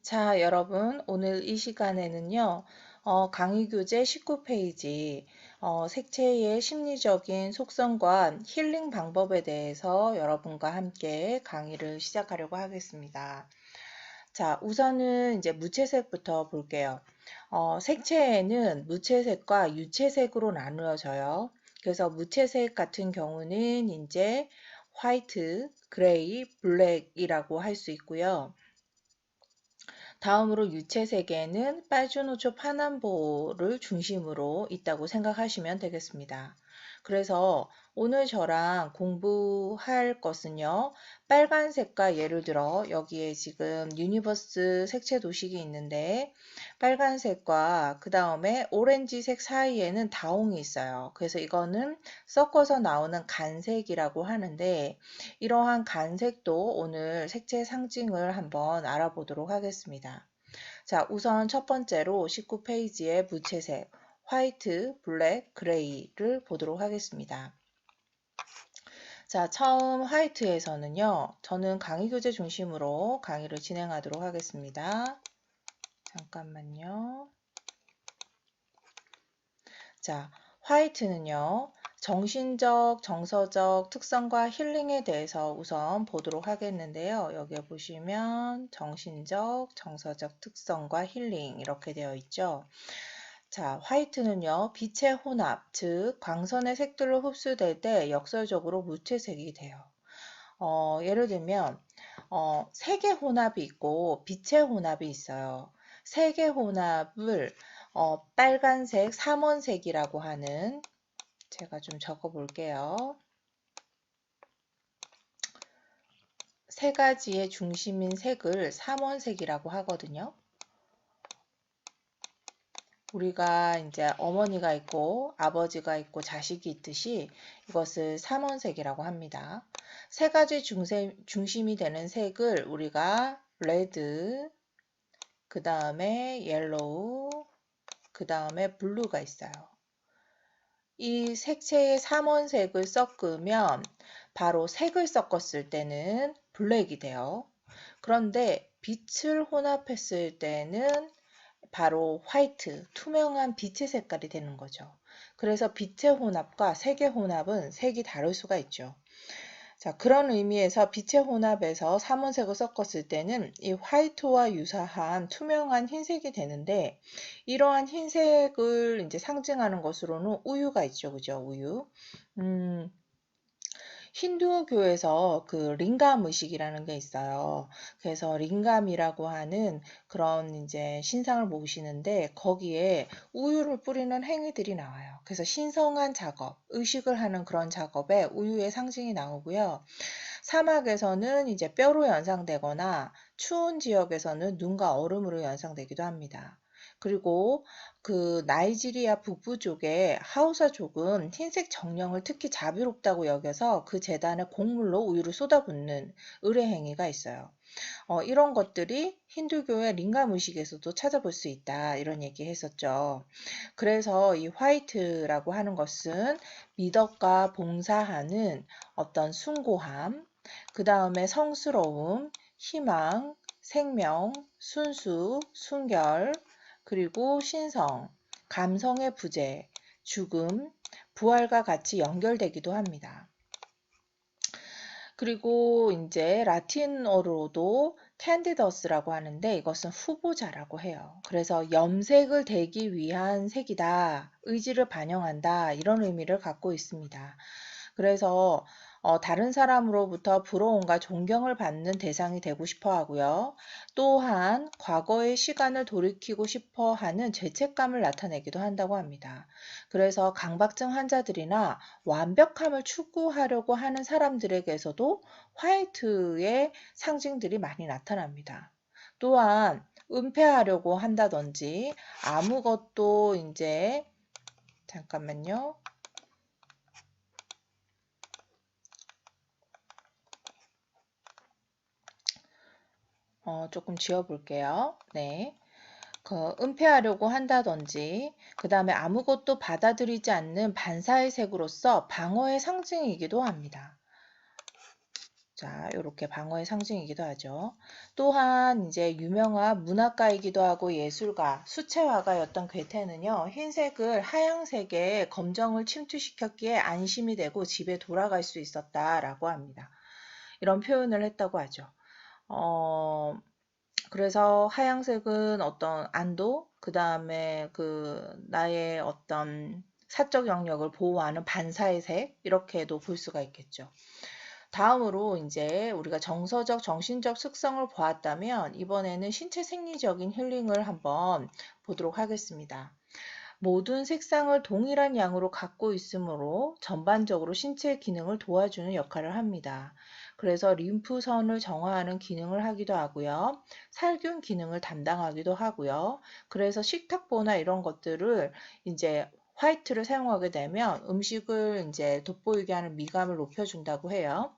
자, 여러분, 오늘 이 시간에는요, 강의 교재 19페이지, 색채의 심리적인 속성과 힐링 방법에 대해서 여러분과 함께 강의를 시작하려고 하겠습니다. 자, 우선은 이제 무채색부터 볼게요. 색채에는 무채색과 유채색으로 나누어져요. 그래서 무채색 같은 경우는 이제 화이트, 그레이, 블랙이라고 할 수 있고요. 다음으로 유채색에는 빨주노초 파남보를 중심으로 있다고 생각하시면 되겠습니다. 그래서 오늘 저랑 공부할 것은요. 빨간색과 예를 들어 여기에 지금 유니버스 색채 도식이 있는데 빨간색과 그 다음에 오렌지색 사이에는 다홍이 있어요. 그래서 이거는 섞어서 나오는 간색이라고 하는데 이러한 간색도 오늘 색채 상징을 한번 알아보도록 하겠습니다. 자, 우선 첫 번째로 19페이지의 무채색, 화이트, 블랙, 그레이를 보도록 하겠습니다. 자, 처음 화이트에서는요, 저는 강의 교재 중심으로 강의를 진행하도록 하겠습니다. 잠깐만요. 자, 화이트는요, 정신적, 정서적 특성과 힐링에 대해서 우선 보도록 하겠는데요. 여기에 보시면 정신적, 정서적 특성과 힐링 이렇게 되어 있죠. 자, 화이트는요, 빛의 혼합, 즉 광선의 색들로 흡수될 때 역설적으로 무채색이 돼요. 예를 들면 색의 혼합이 있고 빛의 혼합이 있어요. 색의 혼합을 빨간색, 삼원색이라고 하는 제가 좀 적어 볼게요. 세 가지의 중심인 색을 삼원색이라고 하거든요. 우리가 이제 어머니가 있고 아버지가 있고 자식이 있듯이 이것을 삼원색이라고 합니다. 세 가지 중심이 되는 색을 우리가 레드, 그 다음에 옐로우, 그 다음에 블루가 있어요. 이 색채의 삼원색을 섞으면 바로 색을 섞었을 때는 블랙이 돼요. 그런데 빛을 혼합했을 때는 바로 화이트, 투명한 빛의 색깔이 되는 거죠. 그래서 빛의 혼합과 색의 혼합은 색이 다를 수가 있죠. 자, 그런 의미에서 빛의 혼합에서 삼원색을 섞었을 때는 이 화이트와 유사한 투명한 흰색이 되는데 이러한 흰색을 이제 상징하는 것으로는 우유가 있죠. 그죠? 우유. 음, 힌두교에서 그 링감 의식이라는 게 있어요. 그래서 링감이라고 하는 그런 이제 신상을 모시는데 거기에 우유를 뿌리는 행위들이 나와요. 그래서 신성한 작업, 의식을 하는 그런 작업에 우유의 상징이 나오고요. 사막에서는 이제 뼈로 연상되거나 추운 지역에서는 눈과 얼음으로 연상되기도 합니다. 그리고 그 나이지리아 북부족의 하우사족은 흰색 정령을 특히 자비롭다고 여겨서 그 제단에 곡물로 우유를 쏟아붓는 의례 행위가 있어요. 이런 것들이 힌두교의 링감 의식에서도 찾아볼 수 있다. 이런 얘기 했었죠. 그래서 이 화이트라고 하는 것은 미덕과 봉사하는 어떤 숭고함, 그 다음에 성스러움, 희망, 생명, 순수, 순결, 그리고 신성, 감성의 부재, 죽음, 부활과 같이 연결되기도 합니다. 그리고 이제 라틴어로도 캔디더스라고 하는데 이것은 후보자라고 해요. 그래서 염색을 대기 위한 색이다, 의지를 반영한다 이런 의미를 갖고 있습니다. 그래서 다른 사람으로부터 부러움과 존경을 받는 대상이 되고 싶어 하고요. 또한 과거의 시간을 돌이키고 싶어 하는 죄책감을 나타내기도 한다고 합니다. 그래서 강박증 환자들이나 완벽함을 추구하려고 하는 사람들에게서도 화이트의 상징들이 많이 나타납니다. 또한 은폐하려고 한다든지 아무것도 이제 잠깐만요. 조금 지워볼게요. 네. 은폐하려고 한다든지, 그 다음에 아무것도 받아들이지 않는 반사의 색으로서 방어의 상징이기도 합니다. 자, 이렇게 방어의 상징이기도 하죠. 또한 이제 유명한 문학가이기도 하고 예술가, 수채화가였던 괴테는요, 흰색을 하양색에 검정을 침투시켰기에 안심이 되고 집에 돌아갈 수 있었다라고 합니다. 이런 표현을 했다고 하죠. 그래서 하양색은 어떤 안도, 그 다음에 나의 어떤 사적 영역을 보호하는 반사의 색, 이렇게도 볼 수가 있겠죠. 다음으로 이제 우리가 정서적, 정신적 특성을 보았다면 이번에는 신체 생리적인 힐링을 한번 보도록 하겠습니다. 모든 색상을 동일한 양으로 갖고 있으므로 전반적으로 신체 기능을 도와주는 역할을 합니다. 그래서 림프선을 정화하는 기능을 하기도 하고요. 살균 기능을 담당하기도 하고요. 그래서 식탁보나 이런 것들을 이제 화이트를 사용하게 되면 음식을 이제 돋보이게 하는 미감을 높여준다고 해요.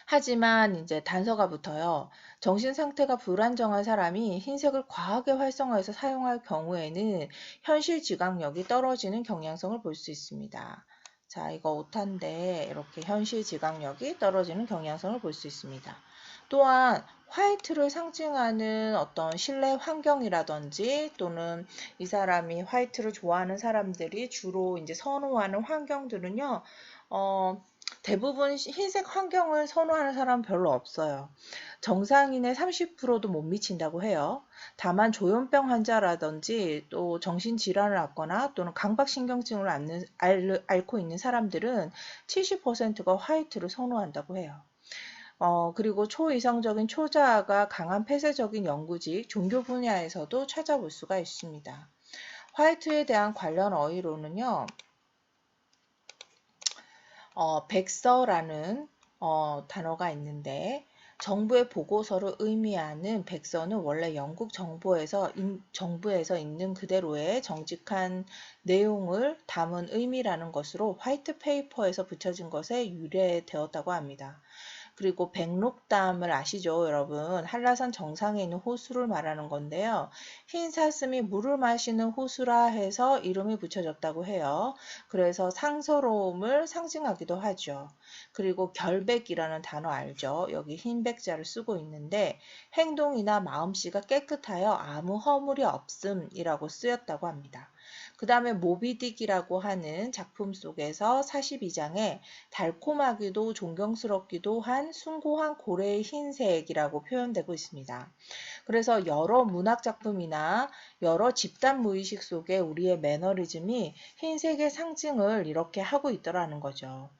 하지만 이제 단서가 붙어요. 정신 상태가 불안정한 사람이 흰색을 과하게 활성화해서 사용할 경우에는 현실 지각력이 떨어지는 경향성을 볼 수 있습니다. 자, 이거 오타인데 이렇게 현실 지각력이 떨어지는 경향성을 볼 수 있습니다. 또한 화이트를 상징하는 어떤 실내 환경이라든지 또는 이 사람이 화이트를 좋아하는 사람들이 주로 이제 선호하는 환경들은요, 대부분 흰색 환경을 선호하는 사람은 별로 없어요. 정상인의 30%도 못 미친다고 해요. 다만 조현병 환자라든지 또 정신질환을 앓거나 또는 강박신경증을 앓고 있는 사람들은 70%가 화이트를 선호한다고 해요. 그리고 초이성적인 초자아가 강한 폐쇄적인 연구직, 종교 분야에서도 찾아볼 수가 있습니다. 화이트에 대한 관련 어휘로는요, 백서라는 단어가 있는데 정부의 보고서를 의미하는 백서는 원래 영국 정부에서 있는 그대로의 정직한 내용을 담은 의미라는 것으로 화이트 페이퍼에서 붙여진 것에 유래되었다고 합니다. 그리고 백록담을 아시죠, 여러분? 한라산 정상에 있는 호수를 말하는 건데요. 흰 사슴이 물을 마시는 호수라 해서 이름이 붙여졌다고 해요. 그래서 상서로움을 상징하기도 하죠. 그리고 결백이라는 단어 알죠? 여기 흰 백자를 쓰고 있는데 행동이나 마음씨가 깨끗하여 아무 허물이 없음이라고 쓰였다고 합니다. 그 다음에 모비딕이라고 하는 작품 속에서 42장에 달콤하기도 존경스럽기도 한 숭고한 고래의 흰색이라고 표현되고 있습니다. 그래서 여러 문학 작품이나 여러 집단 무의식 속에 우리의 매너리즘이 흰색의 상징을 이렇게 하고 있더라는 거죠.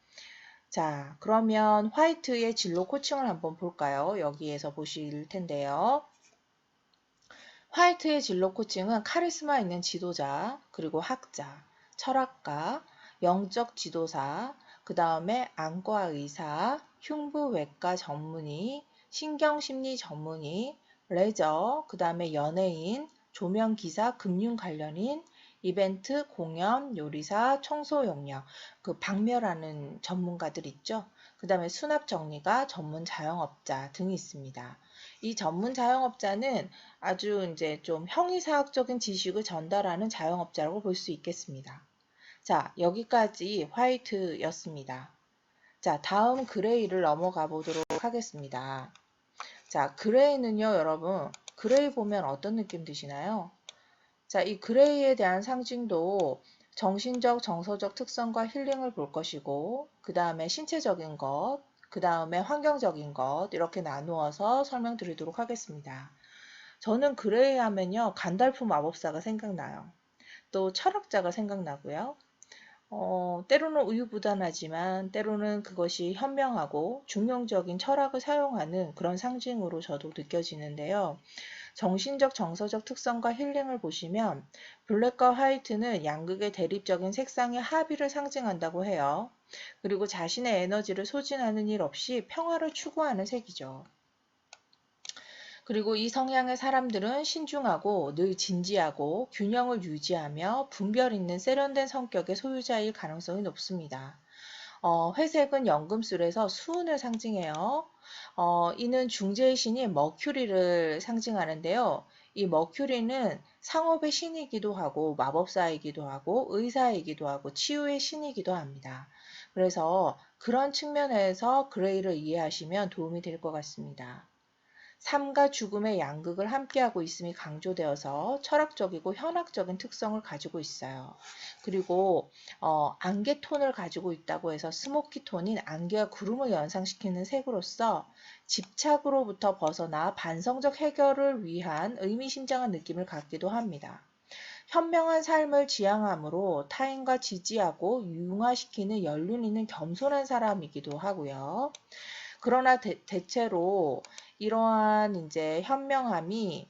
자, 그러면 화이트의 진로 코칭을 한번 볼까요? 여기에서 보실 텐데요. 화이트의 진로 코칭은 카리스마 있는 지도자, 그리고 학자, 철학가, 영적 지도사, 그 다음에 안과 의사, 흉부외과 전문의, 신경심리 전문의, 레저, 그 다음에 연예인, 조명기사, 금융 관련인, 이벤트, 공연, 요리사, 청소 용역, 박멸하는 전문가들 있죠. 그 다음에 수납 정리가 전문 자영업자 등이 있습니다. 이 전문 자영업자는 아주 이제 좀 형이사학적인 지식을 전달하는 자영업자라고 볼 수 있겠습니다. 자, 여기까지 화이트였습니다. 자, 다음 그레이를 넘어가 보도록 하겠습니다. 자, 그레이는요, 여러분, 그레이 보면 어떤 느낌 드시나요? 자, 이 그레이에 대한 상징도 정신적, 정서적 특성과 힐링을 볼 것이고, 그 다음에 신체적인 것, 그 다음에 환경적인 것, 이렇게 나누어서 설명드리도록 하겠습니다. 저는 그레이 하면요, 간달프 마법사가 생각나요. 또 철학자가 생각나고요. 때로는 우유부단하지만 때로는 그것이 현명하고 중용적인 철학을 사용하는 그런 상징으로 저도 느껴지는데요. 정신적, 정서적 특성과 힐링을 보시면 블랙과 화이트는 양극의 대립적인 색상의 합의를 상징한다고 해요. 그리고 자신의 에너지를 소진하는 일 없이 평화를 추구하는 색이죠. 그리고 이 성향의 사람들은 신중하고 늘 진지하고 균형을 유지하며 분별 있는 세련된 성격의 소유자일 가능성이 높습니다. 회색은 연금술에서 수운을 상징해요. 이는 중재의 신인 머큐리를 상징하는데요. 이 머큐리는 상업의 신이기도 하고 마법사이기도 하고 의사이기도 하고 치유의 신이기도 합니다. 그래서 그런 측면에서 그레이를 이해하시면 도움이 될 것 같습니다. 삶과 죽음의 양극을 함께하고 있음이 강조되어서 철학적이고 현학적인 특성을 가지고 있어요. 그리고 안개 톤을 가지고 있다고 해서 스모키 톤인 안개와 구름을 연상시키는 색으로서 집착으로부터 벗어나 반성적 해결을 위한 의미심장한 느낌을 갖기도 합니다. 현명한 삶을 지향함으로 타인과 지지하고 융화시키는 연륜 있는 겸손한 사람이기도 하고요. 그러나 대체로 이러한 이제 현명함이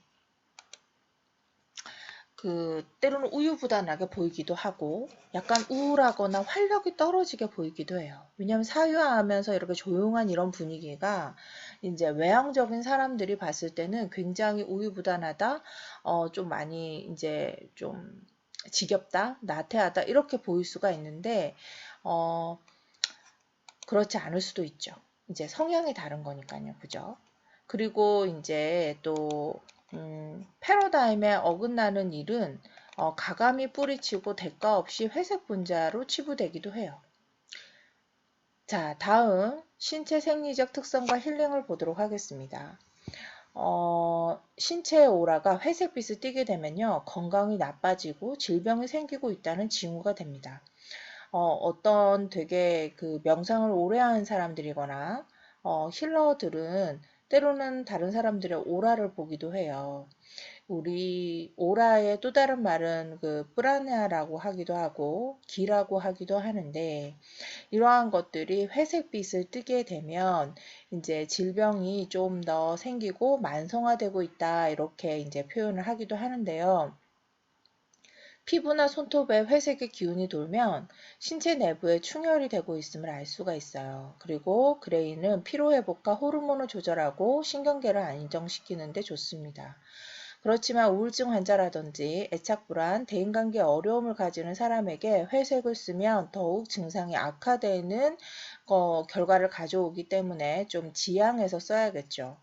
때로는 우유부단하게 보이기도 하고 약간 우울하거나 활력이 떨어지게 보이기도 해요. 왜냐하면 사유하면서 이렇게 조용한 이런 분위기가 이제 외향적인 사람들이 봤을 때는 굉장히 우유부단하다, 좀 많이 이제 좀 지겹다, 나태하다 이렇게 보일 수가 있는데 그렇지 않을 수도 있죠. 이제 성향이 다른 거니까요. 그죠? 그리고 이제 또 패러다임에 어긋나는 일은 가감히 뿌리치고 대가 없이 회색 분자로 치부되기도 해요. 자, 다음 신체 생리적 특성과 힐링을 보도록 하겠습니다. 신체의 오라가 회색빛을 띠게 되면요. 건강이 나빠지고 질병이 생기고 있다는 징후가 됩니다. 어떤 되게 명상을 오래 하는 사람들이거나 힐러들은 때로는 다른 사람들의 오라를 보기도 해요. 우리 오라의 또 다른 말은 프라냐라고 하기도 하고 기라고 하기도 하는데 이러한 것들이 회색빛을 띠게 되면 이제 질병이 좀 더 생기고 만성화되고 있다 이렇게 이제 표현을 하기도 하는데요. 피부나 손톱에 회색의 기운이 돌면 신체 내부에 충혈이 되고 있음을 알 수가 있어요. 그리고 그레이는 피로회복과 호르몬을 조절하고 신경계를 안정시키는 데 좋습니다. 그렇지만 우울증 환자라든지 애착불안, 대인관계 어려움을 가지는 사람에게 회색을 쓰면 더욱 증상이 악화되는 결과를 가져오기 때문에 좀 지양해서 써야겠죠.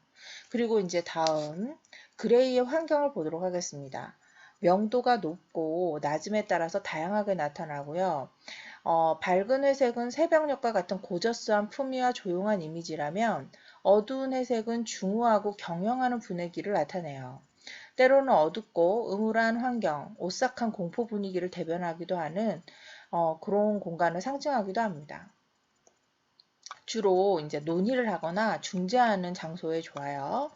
그리고 이제 다음 그레이의 환경을 보도록 하겠습니다. 명도가 높고 낮음에 따라서 다양하게 나타나고요. 밝은 회색은 새벽녘과 같은 고저스한 품위와 조용한 이미지라면 어두운 회색은 중후하고 경영하는 분위기를 나타내요. 때로는 어둡고 음울한 환경, 오싹한 공포 분위기를 대변하기도 하는 그런 공간을 상징하기도 합니다. 주로 이제 논의를 하거나 중재하는 장소에 좋아요.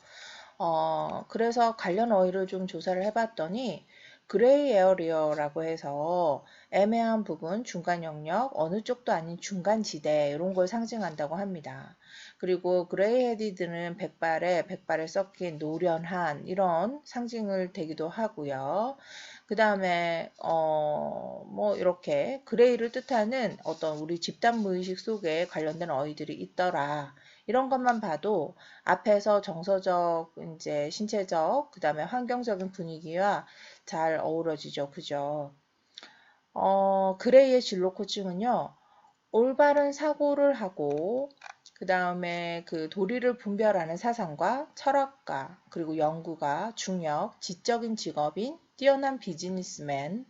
그래서 관련 어휘를 좀 조사를 해봤더니 그레이 에어리어라고 해서 애매한 부분, 중간 영역, 어느 쪽도 아닌 중간 지대 이런 걸 상징한다고 합니다. 그리고 그레이 헤디드는 백발에 섞인 노련한 이런 상징을 되기도 하고요. 그 다음에 뭐 이렇게 그레이를 뜻하는 어떤 우리 집단 무의식 속에 관련된 어휘들이 있더라. 이런 것만 봐도 앞에서 정서적, 이제 신체적, 그 다음에 환경적인 분위기와 잘 어우러지죠. 그죠? 그레이의 진로 코칭은요, 올바른 사고를 하고, 그 다음에 도리를 분별하는 사상과 철학가, 그리고 연구가, 중역, 지적인 직업인, 뛰어난 비즈니스맨,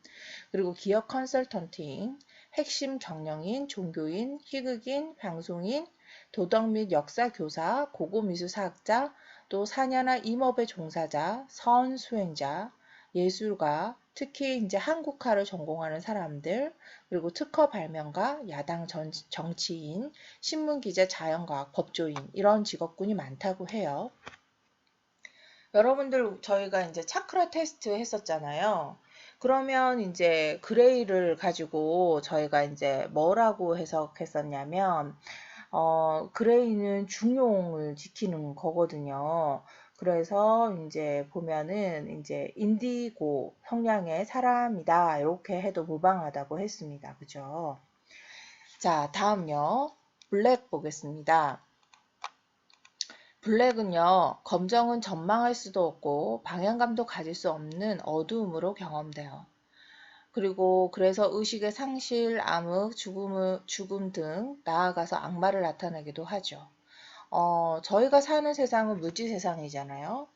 그리고 기업 컨설턴팅, 핵심 경영인, 종교인, 희극인, 방송인, 도덕 및 역사 교사, 고고미술사학자, 또 사냐나 임업의 종사자, 선 수행자, 예술가, 특히 이제 한국화를 전공하는 사람들, 그리고 특허 발명가, 야당 정치인, 신문기자, 자연과학, 법조인 이런 직업군이 많다고 해요. 여러분들 저희가 이제 차크라 테스트 했었잖아요. 그러면 이제 그레이를 가지고 저희가 이제 뭐라고 해석했었냐면 그레이는 중용을 지키는 거거든요. 그래서 이제 보면은 이제 인디고 성향의 사람이다 이렇게 해도 무방하다고 했습니다. 그죠? 자, 다음요. 블랙 보겠습니다. 블랙은요, 검정은 전망할 수도 없고 방향감도 가질 수 없는 어두움으로 경험돼요. 그리고 그래서 의식의 상실, 암흑, 죽음 등 나아가서 악마를 나타내기도 하죠. 저희가 사는 세상은 물질 세상이잖아요.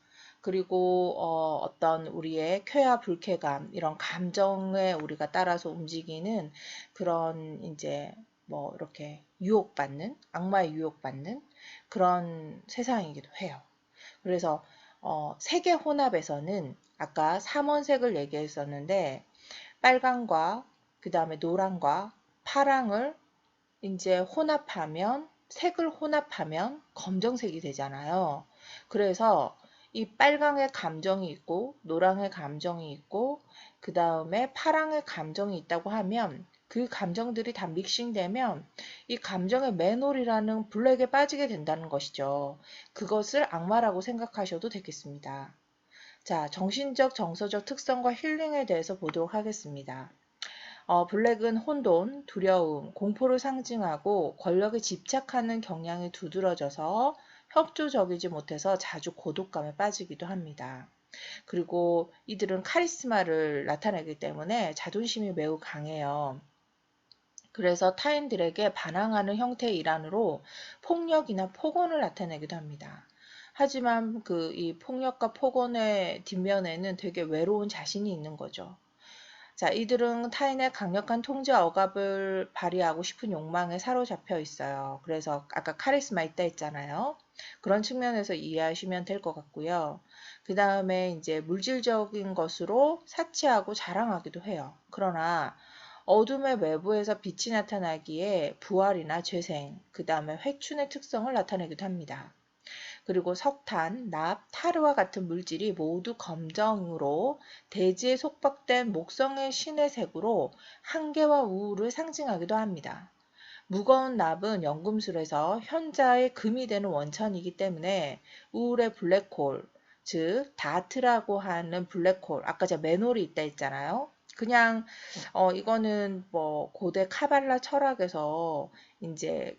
그리고 어떤 우리의 쾌와 불쾌감, 이런 감정에 우리가 따라서 움직이는 그런 이제 뭐 이렇게 유혹받는, 악마의 유혹받는 그런 세상이기도 해요. 그래서 색의 혼합에서는 아까 삼원색을 얘기했었는데 빨강과 그 다음에 노랑과 파랑을 이제 혼합하면 색을 혼합하면 검정색이 되잖아요. 그래서 이 빨강의 감정이 있고 노랑의 감정이 있고 그 다음에 파랑의 감정이 있다고 하면 그 감정들이 다 믹싱되면 이 감정의 맨홀이라는 블랙에 빠지게 된다는 것이죠. 그것을 악마라고 생각하셔도 되겠습니다. 자, 정신적, 정서적 특성과 힐링에 대해서 보도록 하겠습니다. 블랙은 혼돈, 두려움, 공포를 상징하고 권력에 집착하는 경향이 두드러져서 협조적이지 못해서 자주 고독감에 빠지기도 합니다. 그리고 이들은 카리스마를 나타내기 때문에 자존심이 매우 강해요. 그래서 타인들에게 반항하는 형태의 일환으로 폭력이나 폭언을 나타내기도 합니다. 하지만 이 폭력과 폭언의 뒷면에는 되게 외로운 자신이 있는 거죠. 자, 이들은 타인의 강력한 통제 억압을 발휘하고 싶은 욕망에 사로잡혀 있어요. 그래서 아까 카리스마 있다 했잖아요. 그런 측면에서 이해하시면 될 것 같고요. 그 다음에 이제 물질적인 것으로 사치하고 자랑하기도 해요. 그러나 어둠의 외부에서 빛이 나타나기에 부활이나 재생, 그 다음에 회춘의 특성을 나타내기도 합니다. 그리고 석탄, 납, 타르와 같은 물질이 모두 검정으로 대지에 속박된 목성의 신의 색으로 한계와 우울을 상징하기도 합니다. 무거운 납은 연금술에서 현자의 금이 되는 원천이기 때문에 우울의 블랙홀, 즉 다트라고 하는 블랙홀, 아까 제가 맨홀이 있다 했잖아요. 그냥 이거는 뭐 고대 카발라 철학에서 이제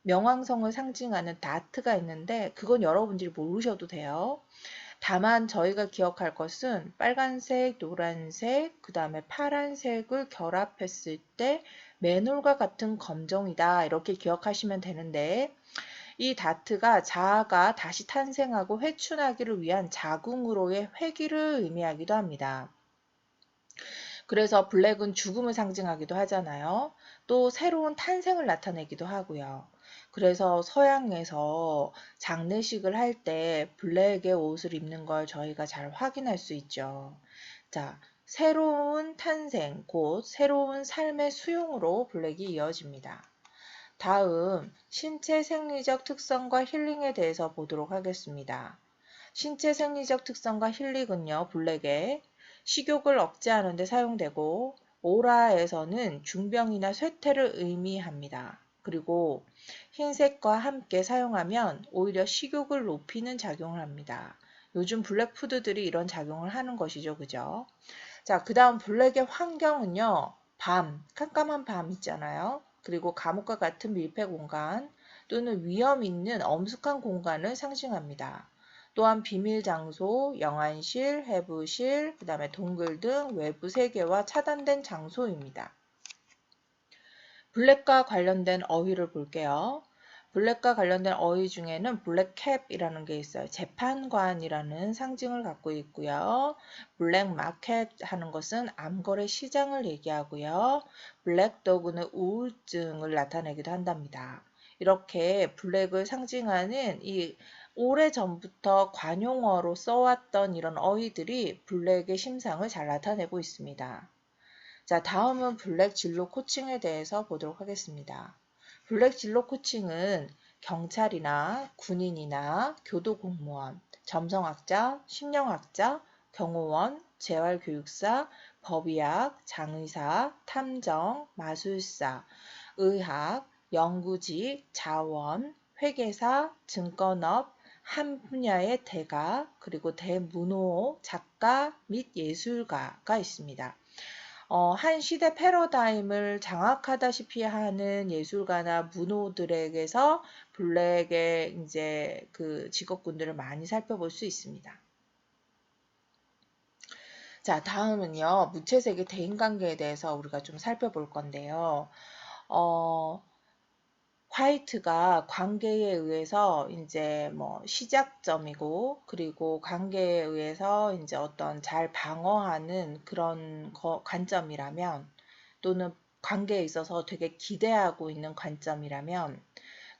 명왕성을 상징하는 다트가 있는데 그건 여러분들이 모르셔도 돼요. 다만 저희가 기억할 것은 빨간색, 노란색, 그 다음에 파란색을 결합했을 때 맨홀과 같은 검정이다 이렇게 기억하시면 되는데 이 다트가 자아가 다시 탄생하고 회춘하기를 위한 자궁으로의 회귀를 의미하기도 합니다. 그래서 블랙은 죽음을 상징하기도 하잖아요. 또 새로운 탄생을 나타내기도 하고요. 그래서 서양에서 장례식을 할 때 블랙의 옷을 입는 걸 저희가 잘 확인할 수 있죠. 자, 새로운 탄생, 곧 새로운 삶의 수용으로 블랙이 이어집니다. 다음, 신체 생리적 특성과 힐링에 대해서 보도록 하겠습니다. 신체 생리적 특성과 힐링은요, 블랙의 식욕을 억제하는 데 사용되고 오라에서는 중병이나 쇠퇴를 의미합니다. 그리고 흰색과 함께 사용하면 오히려 식욕을 높이는 작용을 합니다. 요즘 블랙푸드들이 이런 작용을 하는 것이죠. 그죠? 자, 그 다음 블랙의 환경은요. 밤, 깜깜한 밤 있잖아요. 그리고 감옥과 같은 밀폐 공간 또는 위험 있는 엄숙한 공간을 상징합니다. 또한 비밀 장소, 영안실, 해부실, 그 다음에 동굴 등 외부 세계와 차단된 장소입니다. 블랙과 관련된 어휘를 볼게요. 블랙과 관련된 어휘 중에는 블랙캡이라는 게 있어요. 재판관이라는 상징을 갖고 있고요. 블랙마켓 하는 것은 암거래 시장을 얘기하고요. 블랙도그는 우울증을 나타내기도 한답니다. 이렇게 블랙을 상징하는 이 오래전부터 관용어로 써왔던 이런 어휘들이 블랙의 심상을 잘 나타내고 있습니다. 자, 다음은 블랙 진로 코칭에 대해서 보도록 하겠습니다. 블랙 진로 코칭은 경찰이나 군인이나 교도공무원, 점성학자, 심령학자, 경호원, 재활교육사, 법의학, 장의사, 탐정, 마술사, 의학, 연구직, 자원, 회계사, 증권업, 한 분야의 대가, 그리고 대문호, 작가 및 예술가가 있습니다. 한 시대 패러다임을 장악하다시피 하는 예술가나 문호들에게서 블랙의 이제 직업군들을 많이 살펴볼 수 있습니다. 자, 다음은요, 무채색의 대인관계에 대해서 우리가 좀 살펴볼 건데요. 화이트가 관계에 의해서 이제 뭐 시작점이고 그리고 관계에 의해서 이제 어떤 잘 방어하는 그런 관점이라면 또는 관계에 있어서 되게 기대하고 있는 관점이라면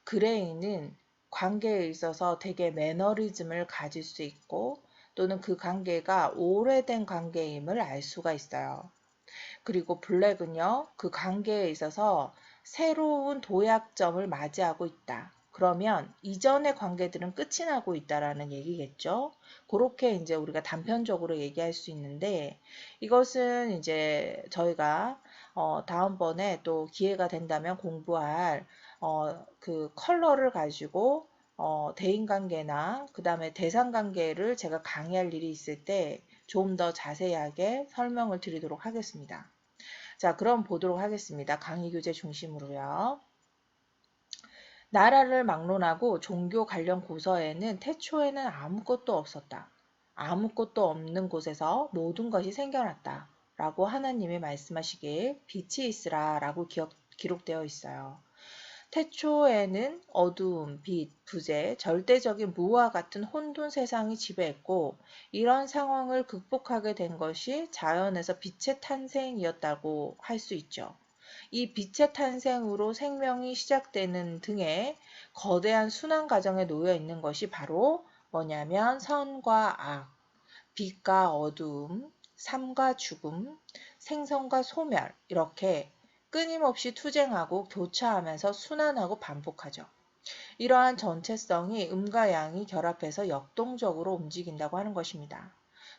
그레이는 관계에 있어서 되게 매너리즘을 가질 수 있고 또는 그 관계가 오래된 관계임을 알 수가 있어요. 그리고 블랙은요, 그 관계에 있어서 새로운 도약점을 맞이하고 있다. 그러면 이전의 관계들은 끝이 나고 있다라는 얘기겠죠. 그렇게 이제 우리가 단편적으로 얘기할 수 있는데 이것은 이제 저희가 다음번에 또 기회가 된다면 공부할 그 컬러를 가지고 대인관계나 그 다음에 대상관계를 제가 강의할 일이 있을 때 좀 더 자세하게 설명을 드리도록 하겠습니다. 자, 그럼 보도록 하겠습니다. 강의 교재 중심으로요. 나라를 막론하고 종교 관련 고서에는 태초에는 아무것도 없었다. 아무것도 없는 곳에서 모든 것이 생겨났다. 라고 하나님이 말씀하시길 빛이 있으라 라고 기록되어 있어요. 태초에는 어두움, 빛, 부재, 절대적인 무와 같은 혼돈 세상이 지배했고 이런 상황을 극복하게 된 것이 자연에서 빛의 탄생이었다고 할 수 있죠. 이 빛의 탄생으로 생명이 시작되는 등의 거대한 순환 과정에 놓여 있는 것이 바로 뭐냐면 선과 악, 빛과 어두움, 삶과 죽음, 생성과 소멸 이렇게 끊임없이 투쟁하고 교차하면서 순환하고 반복하죠. 이러한 전체성이 음과 양이 결합해서 역동적으로 움직인다고 하는 것입니다.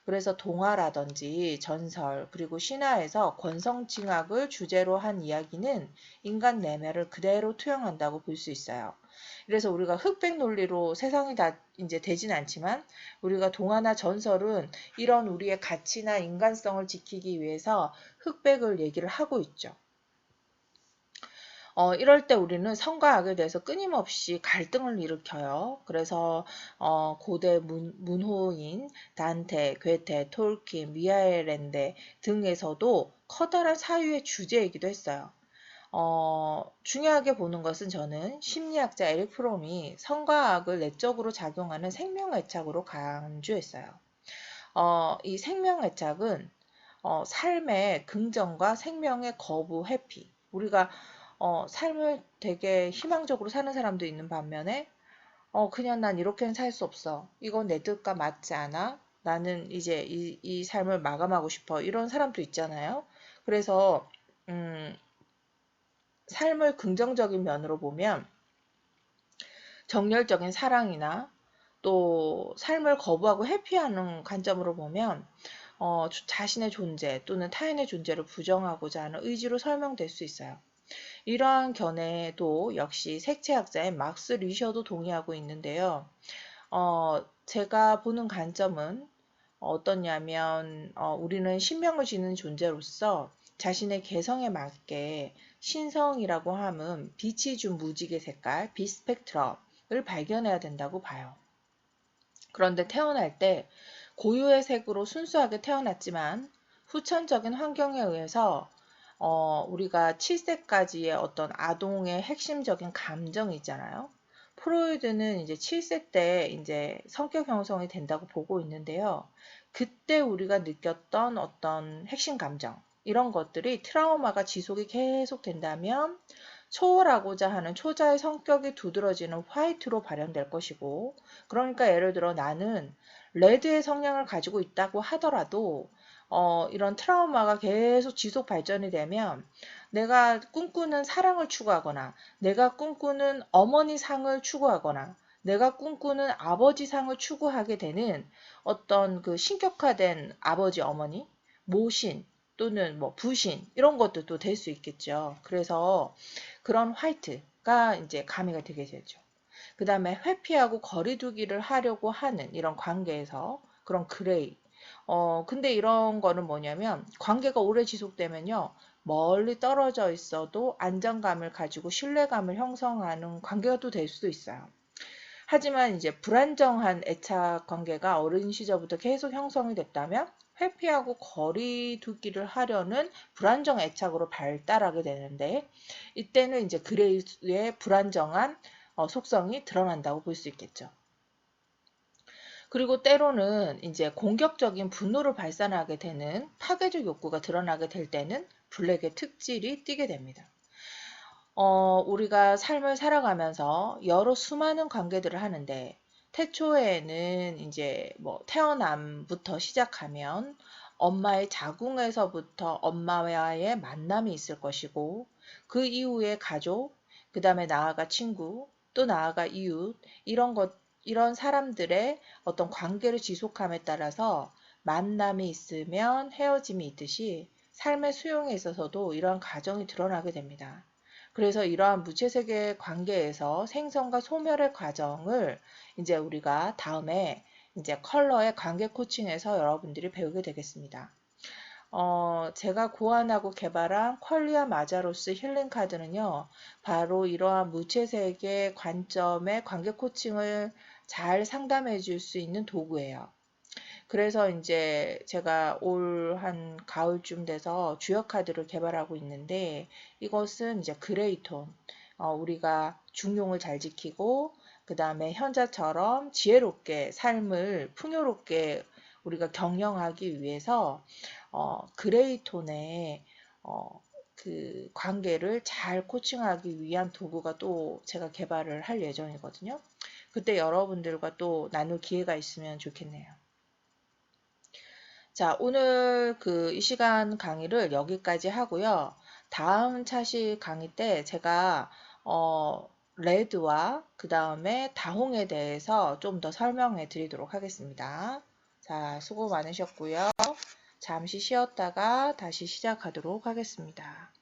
그래서 동화라든지 전설 그리고 신화에서 권성징악을 주제로 한 이야기는 인간 내면을 그대로 투영한다고 볼 수 있어요. 그래서 우리가 흑백 논리로 세상이 다 이제 되진 않지만 우리가 동화나 전설은 이런 우리의 가치나 인간성을 지키기 위해서 흑백을 얘기를 하고 있죠. 이럴 때 우리는 선과 악에 대해서 끊임없이 갈등을 일으켜요. 그래서 고대 문호인 단테, 괴테, 톨킨, 미하엘 렌데 등에서도 커다란 사유의 주제이기도 했어요. 중요하게 보는 것은 저는 심리학자 에릭 프롬이 선과 악을 내적으로 작용하는 생명애착으로 간주했어요. 이 생명애착은 삶의 긍정과 생명의 거부, 회피. 우리가 삶을 되게 희망적으로 사는 사람도 있는 반면에 그냥 난 이렇게는 살 수 없어. 이건 내 뜻과 맞지 않아. 나는 이제 이 삶을 마감하고 싶어. 이런 사람도 있잖아요. 그래서 삶을 긍정적인 면으로 보면 정열적인 사랑이나 또 삶을 거부하고 회피하는 관점으로 보면 자신의 존재 또는 타인의 존재를 부정하고자 하는 의지로 설명될 수 있어요. 이러한 견해도 역시 색채학자인 막스 리셔도 동의하고 있는데요. 제가 보는 관점은 어떠냐면 우리는 신명을 지닌 존재로서 자신의 개성에 맞게 신성이라고 함은 빛이 준 무지개 색깔, 빛 스펙트럼을 발견해야 된다고 봐요. 그런데 태어날 때 고유의 색으로 순수하게 태어났지만 후천적인 환경에 의해서 우리가 7세까지의 어떤 아동의 핵심적인 감정이 있잖아요. 프로이드는 이제 7세 때 이제 성격 형성이 된다고 보고 있는데요. 그때 우리가 느꼈던 어떤 핵심 감정, 이런 것들이 트라우마가 지속이 계속 된다면 초월하고자 하는 초자의 성격이 두드러지는 화이트로 발현될 것이고, 그러니까 예를 들어 나는 레드의 성향을 가지고 있다고 하더라도 이런 트라우마가 계속 지속 발전이 되면 내가 꿈꾸는 사랑을 추구하거나 내가 꿈꾸는 어머니 상을 추구하거나 내가 꿈꾸는 아버지 상을 추구하게 되는 어떤 그 신격화된 아버지 어머니, 모신 또는 뭐 부신 이런 것도 될 수 있겠죠. 그래서 그런 화이트가 이제 가미가 되게 되죠. 그 다음에 회피하고 거리두기를 하려고 하는 이런 관계에서 그런 그레이. 근데 이런 거는 뭐냐면 관계가 오래 지속되면요. 멀리 떨어져 있어도 안정감을 가지고 신뢰감을 형성하는 관계가 또 될 수도 있어요. 하지만 이제 불안정한 애착 관계가 어린 시절부터 계속 형성이 됐다면 회피하고 거리두기를 하려는 불안정 애착으로 발달하게 되는데 이때는 이제 그레이의 불안정한 속성이 드러난다고 볼 수 있겠죠. 그리고 때로는 이제 공격적인 분노를 발산하게 되는 파괴적 욕구가 드러나게 될 때는 블랙의 특질이 띄게 됩니다. 우리가 삶을 살아가면서 여러 수많은 관계들을 하는데 태초에는 이제 뭐 태어남부터 시작하면 엄마의 자궁에서부터 엄마와의 만남이 있을 것이고 그 이후에 가족, 그 다음에 나아가 친구, 또 나아가 이웃 이런 사람들의 어떤 관계를 지속함에 따라서 만남이 있으면 헤어짐이 있듯이 삶의 수용에 있어서도 이러한 과정이 드러나게 됩니다. 그래서 이러한 무채색의 관계에서 생성과 소멸의 과정을 이제 우리가 다음에 이제 컬러의 관계 코칭에서 여러분들이 배우게 되겠습니다. 제가 고안하고 개발한 퀄리아 마자로스 힐링 카드는요, 바로 이러한 무채색의 관점의 관계 코칭을 잘 상담해 줄 수 있는 도구예요. 그래서 이제 제가 올 한 가을쯤 돼서 주역 카드를 개발하고 있는데 이것은 이제 그레이톤, 우리가 중용을 잘 지키고 그 다음에 현자처럼 지혜롭게 삶을 풍요롭게 우리가 경영하기 위해서 그레이톤의 그 관계를 잘 코칭하기 위한 도구가 또 제가 개발을 할 예정이거든요. 그때 여러분들과 또 나눌 기회가 있으면 좋겠네요. 자, 오늘 이 시간 강의를 여기까지 하고요. 다음 차시 강의 때 제가 레드와 그 다음에 다홍에 대해서 좀 더 설명해 드리도록 하겠습니다. 자, 수고 많으셨고요. 잠시 쉬었다가 다시 시작하도록 하겠습니다.